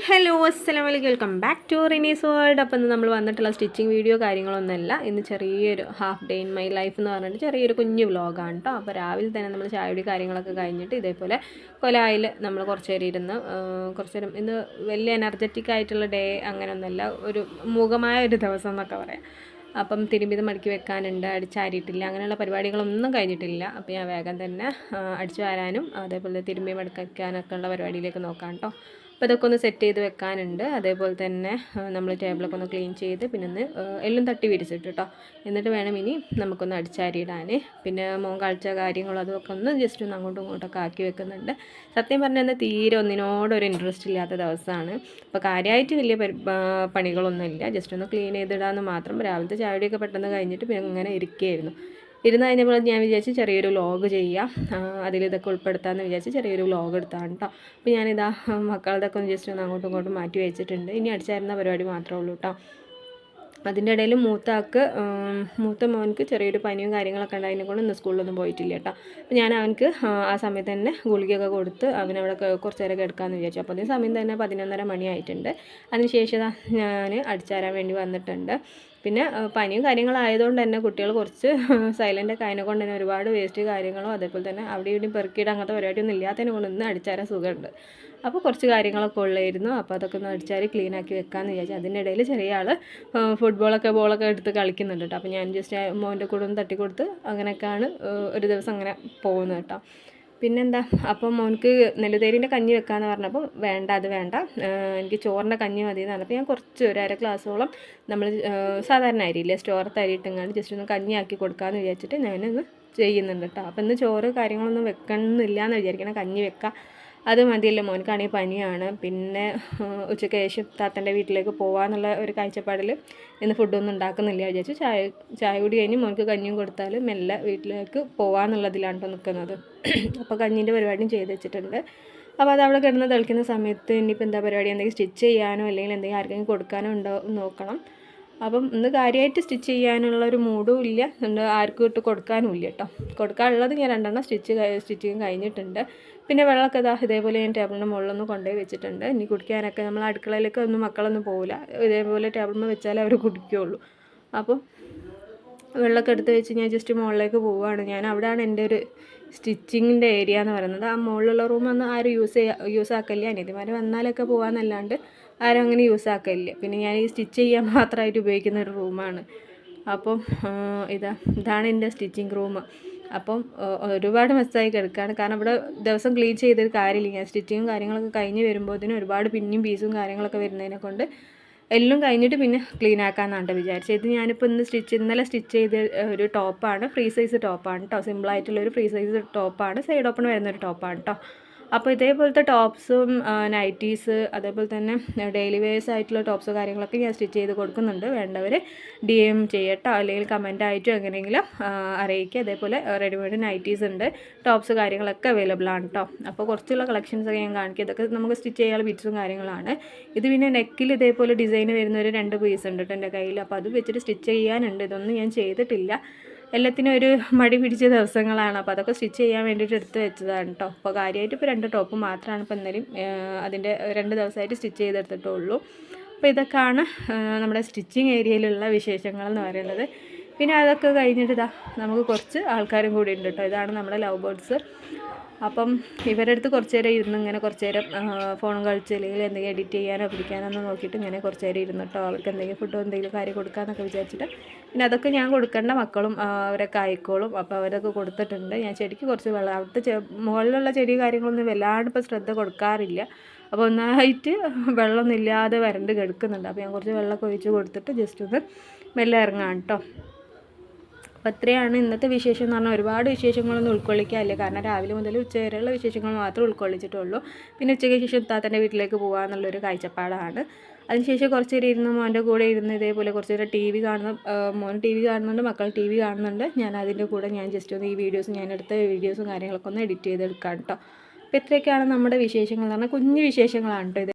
Hello അസ്സലാമലൈക്കും, welcome back to Renee's world. അപ്പം ഇന്ന് നമ്മൾ വന്നിട്ടുള്ള സ്റ്റിച്ചിങ് വീഡിയോ കാര്യങ്ങളൊന്നുമല്ല. ഇന്ന് ചെറിയൊരു half day in my life എന്ന് പറഞ്ഞിട്ട് ചെറിയൊരു കുഞ്ഞു വ്ലോഗാണ് കേട്ടോ. അപ്പോൾ രാവിലെ തന്നെ നമ്മൾ ചായയുടെ കാര്യങ്ങളൊക്കെ കഴിഞ്ഞിട്ട് ഇതേപോലെ കൊലായിൽ നമ്മൾ കുറച്ച് നേരം ഇരുന്ന് കുറച്ച് നേരം ഇന്ന് വലിയ എനർജറ്റിക് ആയിട്ടുള്ള ഡേ അങ്ങനെയൊന്നുമല്ല, ഒരു മൂകമായ ഒരു ദിവസം എന്നൊക്കെ പറയാം. അപ്പം തിരുമ്പിത് മടക്കി വെക്കാനുണ്ട്, അടിച്ചാരിയിട്ടില്ല, അങ്ങനെയുള്ള പരിപാടികളൊന്നും കഴിഞ്ഞിട്ടില്ല. അപ്പോൾ ഞാൻ വേഗം തന്നെ അടിച്ചു വരാനും അതേപോലെ തിരുമ്പി മടക്കി വെക്കാനൊക്കെ ഉള്ള പരിപാടിയിലേക്ക് നോക്കാം കേട്ടോ. അപ്പോൾ ഇതൊക്കെ ഒന്ന് സെറ്റ് ചെയ്ത് വെക്കാനുണ്ട്. അതേപോലെ തന്നെ നമ്മൾ ടേബിളൊക്കെ ഒന്ന് ക്ലീൻ ചെയ്ത് പിന്നെ ഒന്ന് എല്ലാം തട്ടി വിരിച്ചിട്ട് കേട്ടോ. എന്നിട്ട് വേണം ഇനി നമുക്കൊന്ന് അടിച്ചാരിയിടാൻ. പിന്നെ മോൻ കളിച്ച കാര്യങ്ങളും അതൊക്കെ ഒന്ന് ജസ്റ്റ് ഒന്ന് അങ്ങോട്ടും ഇങ്ങോട്ടൊക്കെ ആക്കി വെക്കുന്നുണ്ട്. സത്യം പറഞ്ഞാൽ തീരെ ഒന്നിനോടൊരു ഇൻട്രസ്റ്റ് ഇല്ലാത്ത ദിവസമാണ്. അപ്പോൾ കാര്യമായിട്ട് വലിയ പണികളൊന്നുമില്ല, ജസ്റ്റ് ഒന്ന് ക്ലീൻ ചെയ്തിടാമെന്ന് മാത്രം. രാവിലത്തെ ചായയുടെയൊക്കെ പെട്ടെന്ന് കഴിഞ്ഞിട്ട് പിന്നെ ഇങ്ങനെ ഇരിക്കുകയായിരുന്നു. ഇരുന്ന് കഴിഞ്ഞപ്പോൾ ഞാൻ വിചാരിച്ച് ചെറിയൊരു വ്ലോഗ് ചെയ്യാം, അതിലിതൊക്കെ ഉൾപ്പെടുത്താമെന്ന് വിചാരിച്ച് ചെറിയൊരു വ്ലോഗ് എടുത്താണ് കേട്ടോ. അപ്പോൾ ഞാനിതാ മക്കളതൊക്കെ ഒന്ന് ജസ്റ്റ് ഒന്ന് അങ്ങോട്ടും ഇങ്ങോട്ടും മാറ്റി വെച്ചിട്ടുണ്ട്. ഇനി അടിച്ചായിരുന്ന പരിപാടി മാത്രമേ ഉള്ളൂ കേട്ടോ. അതിൻ്റെ ഇടയിൽ മൂത്ത മോനക്ക് ചെറിയൊരു പനിയും കാര്യങ്ങളൊക്കെ ഉണ്ടായതിനെ കൊണ്ട് ഇന്ന് സ്കൂളിലൊന്നും പോയിട്ടില്ല കേട്ടോ. അപ്പോൾ ഞാൻ അവനക്ക് ആ സമയത്ത് തന്നെ ഗുളികയൊക്കെ കൊടുത്ത് അവനവിടെ കുറച്ച് നേരം കിടക്കാമെന്ന് വിചാരിച്ചു. അപ്പോൾ അതേ സമയം തന്നെ 11:30 മണിയായിട്ടുണ്ട്. അതിനുശേഷം ഞാൻ അടിച്ചാരാൻ വേണ്ടി വന്നിട്ടുണ്ട്. പിന്നെ പനിയും കാര്യങ്ങളായതുകൊണ്ട് തന്നെ കുട്ടികൾ കുറച്ച് സൈലൻ്റൊക്കെ അതിനെ കൊണ്ട് തന്നെ ഒരുപാട് വേസ്റ്റ് കാര്യങ്ങളും അതേപോലെ തന്നെ അവിടെ ഇവിടെയും പെറുക്കിയിട്ട് അങ്ങനത്തെ പരിപാടിയൊന്നും ഇല്ലാത്തതിനെ കൊണ്ട് ഇന്ന് അടിച്ചാരാൻ സുഖമുണ്ട്. അപ്പോൾ കുറച്ച് കാര്യങ്ങളൊക്കെ ഉള്ളായിരുന്നു. അപ്പോൾ അതൊക്കെ ഒന്ന് അടിച്ചാൽ ക്ലീനാക്കി വെക്കാമെന്ന് വിചാരിച്ചു. അതിൻ്റെ ഇടയിൽ ചെറിയ ആൾ ബോളൊക്കെ എടുത്ത് കളിക്കുന്നുണ്ട് കേട്ടോ. അപ്പോൾ ഞാൻ ജസ്റ്റ് മോൻ്റെ കൂടെ ഒന്ന് തട്ടിക്കൊടുത്ത് അങ്ങനെയൊക്കെയാണ് ഒരു ദിവസം അങ്ങനെ പോകുന്നത് കേട്ടോ. പിന്നെന്താ, അപ്പം മോനക്ക് നെല്ലുതേരിൻ്റെ കഞ്ഞി വെക്കാമെന്ന് പറഞ്ഞപ്പോൾ അത് വേണ്ട, എനിക്ക് ചോറിൻ്റെ കഞ്ഞി മതി എന്ന് പറഞ്ഞപ്പോൾ ഞാൻ കുറച്ച് ഒരു അര ഗ്ലാസ്സോളം നമ്മൾ സാധാരണ അരിയില്ലേ സ്റ്റോറത്തെ അരി ഇട്ടെങ്ങാണ്ട് ജസ്റ്റ് ഒന്ന് കഞ്ഞിയാക്കി കൊടുക്കാമെന്ന് വിചാരിച്ചിട്ട് ഞാനൊന്ന് ചെയ്യുന്നുണ്ട് കേട്ടോ. അപ്പോൾ ഇന്ന് ചോറ് കാര്യങ്ങളൊന്നും വെക്കണമെന്നില്ല എന്ന് വിചാരിക്കണം, കഞ്ഞി വെക്കാം, അത് മതിയല്ലോ. മോനക്കാണെങ്കിൽ പനിയാണ്. പിന്നെ ഉച്ചയ്ക്ക് ശേഷം താത്തൻ്റെ വീട്ടിലേക്ക് പോകാമെന്നുള്ള ഒരു കാഴ്ചപ്പാടിൽ ഇന്ന് ഫുഡൊന്നും ഉണ്ടാക്കുന്നില്ല വിചാരിച്ചു. ചായ കൂടി കഴിഞ്ഞ് മോനക്ക് കഞ്ഞിയും കൊടുത്താൽ മെല്ലെ വീട്ടിലേക്ക് പോകാമെന്നുള്ളതിലാണ് ഇപ്പോൾ നിൽക്കുന്നത്. അപ്പോൾ കഞ്ഞീൻ്റെ പരിപാടിയും ചെയ്ത് വെച്ചിട്ടുണ്ട്. അപ്പോൾ അത് അവിടെ കിടന്ന് തിളയ്ക്കുന്ന സമയത്ത് ഇനിയിപ്പോൾ എന്താ പരിപാടി, എന്തെങ്കിലും സ്റ്റിച്ച് ചെയ്യാനോ അല്ലെങ്കിൽ എന്തെങ്കിലും ആർക്കെങ്കിലും കൊടുക്കാനോ ഉണ്ടോ നോക്കണം. അപ്പം ഇന്ന് കാര്യമായിട്ട് സ്റ്റിച്ച് ചെയ്യാനുള്ള ഒരു മൂഡും ഇല്ല, ആർക്കും ഇട്ട് കൊടുക്കാനും ഇല്ല കേട്ടോ. കൊടുക്കാനുള്ളത് ഞാൻ 2 സ്റ്റിച്ചിങ് കഴിഞ്ഞിട്ടുണ്ട്. പിന്നെ വെള്ളമൊക്കെ ഇതേപോലെ ഞാൻ ടേബിളിൻ്റെ മുകളിലൊന്ന് കൊണ്ടുപോയി വെച്ചിട്ടുണ്ട്. ഇനി കുടിക്കാനൊക്കെ നമ്മൾ അടുക്കളയിലേക്ക് ഒന്നും മക്കളൊന്നും പോകില്ല, ഇതേപോലെ ടേബിളിൽ വെച്ചാലേ അവർ കുടിക്കുകയുള്ളൂ. അപ്പോൾ വെള്ളമൊക്കെ എടുത്ത് വെച്ച് ഞാൻ ജസ്റ്റ് മുകളിലേക്ക് പോവുകയാണ്. ഞാൻ അവിടെയാണ് എൻ്റെ ഒരു സ്റ്റിച്ചിങ്ങിൻ്റെ ഏരിയ എന്ന് പറയുന്നത്. ആ മുകളിലുള്ള റൂമൊന്നും ആരും യൂസ് ആക്കില്ല, അനിയത്തിമാർ വന്നാലൊക്കെ പോകാമെന്നല്ലാണ്ട് ആരും അങ്ങനെ യൂസ് ആക്കില്ല. പിന്നെ ഞാൻ ഈ സ്റ്റിച്ച് ചെയ്യാൻ മാത്രമായിട്ട് ഉപയോഗിക്കുന്ന ഒരു റൂമാണ്. അപ്പം ഇതാണ് എൻ്റെ സ്റ്റിച്ചിങ് റൂം. അപ്പം ഒരുപാട് മെസ്സായി കിടക്കുകയാണ്, കാരണം ഇവിടെ ദിവസം ക്ലീൻ ചെയ്തൊരു കാര്യമില്ല. ഞാൻ സ്റ്റിച്ചിങ്ങും കാര്യങ്ങളൊക്കെ കഴിഞ്ഞ് വരുമ്പോഴത്തേനും ഒരുപാട് പിന്നും പീസും കാര്യങ്ങളൊക്കെ വരുന്നതിനെ കൊണ്ട് എല്ലാം കഴിഞ്ഞിട്ട് പിന്നെ ക്ലീൻ ആക്കാമെന്നാണ് വിചാരിച്ചത്. ഇത് ഞാനിപ്പോൾ ഇന്നലെ സ്റ്റിച്ച് ചെയ്ത ഒരു ടോപ്പാണ്, ഫ്രീ സൈസ് ടോപ്പാണ് കേട്ടോ. സിമ്പിളായിട്ടുള്ളൊരു ഫ്രീ സൈസ് ടോപ്പാണ്, സൈഡ് ഓപ്പൺ വരുന്നൊരു ടോപ്പാണ് കേട്ടോ. അപ്പോൾ ഇതേപോലത്തെ ടോപ്സും നൈറ്റീസ് അതേപോലെ തന്നെ ഡെയിലി വെയേഴ്സ് ആയിട്ടുള്ള ടോപ്സ് കാര്യങ്ങളൊക്കെ ഞാൻ സ്റ്റിച്ച് ചെയ്ത് കൊടുക്കുന്നുണ്ട്. വേണ്ടവർ DM ചെയ്യട്ടോ, അല്ലെങ്കിൽ കമൻറ്റായിട്ടും എങ്ങനെയെങ്കിലും അറിയിക്കുക. അതേപോലെ റെഡിമെയ്ഡ് നൈറ്റീസ് ഉണ്ട്, ടോപ്സ് കാര്യങ്ങളൊക്കെ അവൈലബിൾ ആണ് കേട്ടോ. അപ്പോൾ കുറച്ചുള്ള കളക്ഷൻസൊക്കെ ഞാൻ കാണിക്കുക. ഇതൊക്കെ നമുക്ക് സ്റ്റിച്ച് ചെയ്യാനുള്ള ബിറ്റ്സും കാര്യങ്ങളാണ്. ഇത് പിന്നെ നെക്കിൽ ഇതേപോലെ ഡിസൈൻ വരുന്ന ഒരു 2 പീസ് ഉണ്ട് കേട്ടോ എൻ്റെ കയ്യിൽ. അപ്പോൾ അത് വെച്ചിട്ട് സ്റ്റിച്ച് ചെയ്യാനുണ്ട്. ഇതൊന്നും ഞാൻ ചെയ്തിട്ടില്ല, എല്ലാത്തിനും ഒരു മടി പിടിച്ച ദിവസങ്ങളാണ്. അപ്പോൾ അതൊക്കെ സ്റ്റിച്ച് ചെയ്യാൻ വേണ്ടിയിട്ട് എടുത്ത് വെച്ചതാണ് കേട്ടോ. അപ്പോൾ കാര്യമായിട്ട് ഇപ്പോൾ 2 ടോപ്പ് മാത്രമാണ് ഇപ്പോൾ ഇന്നലെയും അതിൻ്റെ 2 ദിവസമായിട്ട് സ്റ്റിച്ച് ചെയ്തെടുത്തിട്ടുള്ളൂ. അപ്പോൾ ഇതൊക്കെയാണ് നമ്മുടെ സ്റ്റിച്ചിങ് ഏരിയയിലുള്ള വിശേഷങ്ങളെന്ന് പറയുന്നത്. പിന്നെ അതൊക്കെ കഴിഞ്ഞിട്ട് നമുക്ക് കുറച്ച് ആൾക്കാരും കൂടി ഉണ്ട് കേട്ടോ. ഇതാണ് നമ്മുടെ ലവ് ബേർഡ്സ്. അപ്പം ഇവരുടെ അടുത്ത് കുറച്ച് നേരം ഇരുന്ന് ഇങ്ങനെ കുറച്ച് നേരം ഫോണും കളിച്ച് അല്ലെങ്കിൽ എന്തെങ്കിലും എഡിറ്റ് ചെയ്യാനോ പിടിക്കാനോ നോക്കിയിട്ട് ഇങ്ങനെ കുറച്ച് നേരം ഇരുന്നിട്ടോ അവർക്ക് എന്തെങ്കിലും ഫുഡോ എന്തെങ്കിലും കാര്യം കൊടുക്കാമെന്നൊക്കെ വിചാരിച്ചിട്ട് പിന്നെ അതൊക്കെ ഞാൻ കൊടുക്കേണ്ട മക്കളും അവരൊക്കെ ആയിക്കോളും. അപ്പോൾ അവരൊക്കെ കൊടുത്തിട്ടുണ്ട്. ഞാൻ ചെടിക്ക് കുറച്ച് വെള്ളം, അവിടുത്തെ മുകളിലുള്ള ചെടി കാര്യങ്ങളൊന്നും വല്ലാണ്ട് ഇപ്പോൾ ശ്രദ്ധ കൊടുക്കാറില്ല. അപ്പോൾ ഒന്നായിട്ട് വെള്ളമൊന്നും ഇല്ലാതെ വരണ്ട് കിടക്കുന്നുണ്ട്. അപ്പോൾ ഞാൻ കുറച്ച് വെള്ളമൊക്കെ ഒഴിച്ച് കൊടുത്തിട്ട് ജസ്റ്റ് ഒന്ന് മെല്ലെ ഇറങ്ങാം കേട്ടോ. അപ്പോൾ അത്രയാണ് ഇന്നത്തെ വിശേഷം എന്ന് പറഞ്ഞാൽ. ഒരുപാട് വിശേഷങ്ങളൊന്നും ഉൾക്കൊള്ളിക്കാറില്ല, കാരണം രാവിലെ മുതൽ ഉച്ച വരെയുള്ള വിശേഷങ്ങൾ മാത്രമേ ഉൾക്കൊള്ളിച്ചിട്ടുള്ളൂ. പിന്നെ ഉച്ചയ്ക്ക് ശേഷം താത്തൻ്റെ വീട്ടിലേക്ക് പോകാമെന്നുള്ളൊരു കാഴ്ചപ്പാടാണ്. അതിനുശേഷം കുറച്ച് നേരം ഇരുന്ന് മോൻ്റെ കൂടെ ഇരുന്ന് ഇതേപോലെ കുറച്ച് നേരം മോൻ TV കാണുന്നുണ്ട്, മക്കൾ TV കാണുന്നുണ്ട്. ഞാൻ അതിൻ്റെ കൂടെ ഞാൻ ജസ്റ്റ് ഒന്ന് ഞാൻ എടുത്ത വീഡിയോസും കാര്യങ്ങളൊക്കെ ഒന്ന് എഡിറ്റ് ചെയ്തെടുക്കാം കേട്ടോ. അപ്പോൾ ഇത്രയൊക്കെയാണ് നമ്മുടെ വിശേഷങ്ങൾ എന്ന് പറഞ്ഞാൽ, കുഞ്ഞു വിശേഷങ്ങളാണ് കേട്ടോ ഇത്.